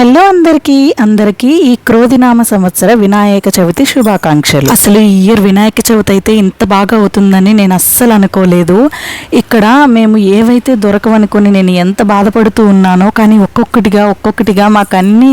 Hello అందరికీ ఈ క్రోధినామ సంవత్సర వినాయక చవితి శుభాకాంక్షలు. అసలు ఈ ఇయర్ వినాయక చవితి అయితే ఇంత బాగా అవుతుందని నేను అస్సలు అనుకోలేదు. ఇక్కడ మేము ఏవైతే దొరకవనుకొని నేను ఎంత బాధపడుతూ ఉన్నానో, కానీ ఒక్కొక్కటిగా మాకు అన్నీ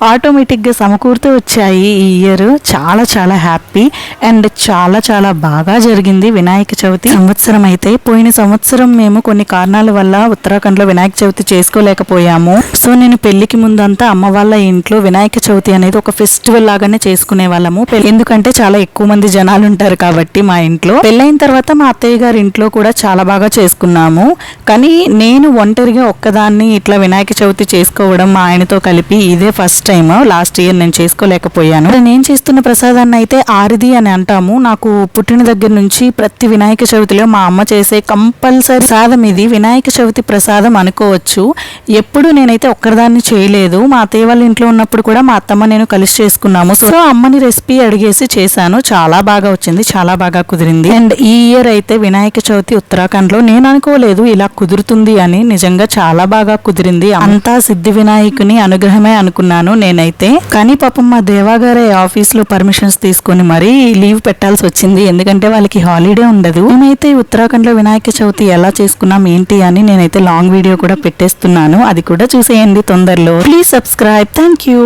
ఆటోమేటిక్గా సమకూరుతూ వచ్చాయి. ఈ ఇయర్ చాలా చాలా హ్యాపీ అండ్ చాలా బాగా జరిగింది వినాయక చవితి. సంవత్సరం అయితే పోయిన సంవత్సరం మేము కొన్ని కారణాల వల్ల ఉత్తరాఖండ్లో వినాయక చవితి చేసుకోలేకపోయాము. సో నేను పెళ్లికి ముందంతా అమ్మ వాళ్ళ ఇంట్లో వినాయక చవితి అనేది ఒక ఫెస్టివల్ లాగానే చేసుకునే వాళ్ళము. ఎందుకంటే చాలా ఎక్కువ మంది జనాలు ఉంటారు కాబట్టి మా ఇంట్లో. పెళ్ళైన తర్వాత మా అత్తయ్య గారి ఇంట్లో కూడా చాలా బాగా చేసుకున్నాము. కానీ నేను ఒంటరిగా ఒక్కదాన్ని ఇట్లా వినాయక చవితి చేసుకోవడం మా ఆయనతో కలిపి ఇదే ఫస్ట్ టైం. లాస్ట్ ఇయర్ నేను చేసుకోలేకపోయాను. నేను చేస్తున్న ప్రసాదాన్ని అయితే ఆరిది అని అంటాము. నాకు పుట్టిన దగ్గర నుంచి ప్రతి వినాయక చవితిలో మా అమ్మ చేసే కంపల్సరీ ప్రసాదం ఇది. వినాయక చవితి ప్రసాదం అనుకోవచ్చు. ఎప్పుడు నేనైతే ఒక్కదాన్ని చేయలేదు. మా అత్తయ్య వాళ్ళ ఇంట్లో ఉన్నప్పుడు కూడా మా అత్తమ్మ నేను కలిసి చేసుకున్నాము. సో అమ్మని రెసిపీ అడిగేసి చేశాను. చాలా బాగా వచ్చింది, చాలా బాగా కుదిరింది. అండ్ ఈ ఇయర్ అయితే వినాయక చవితి ఉత్తరాఖండ్ లో నేను అనుకోలేదు ఇలా కుదురుతుంది అని. నిజంగా చాలా బాగా కుదిరింది. అంతా సిద్ధి వినాయకుని అనుగ్రహమే అనుకున్నాను నేనైతే. కానీ పాపం మా దేవాగారే ఆఫీస్ లో పర్మిషన్స్ తీసుకొని మరీ లీవ్ పెట్టాల్సి వచ్చింది. ఎందుకంటే వాళ్ళకి హాలిడే ఉండదు. మేమైతే ఉత్తరాఖండ్ లో వినాయక చవితి ఎలా చేసుకున్నాం ఏంటి అని నేనైతే లాంగ్ వీడియో కూడా పెట్టేస్తున్నాను. అది కూడా చూసేయండి తొందరలో. Please subscribe. Thank you.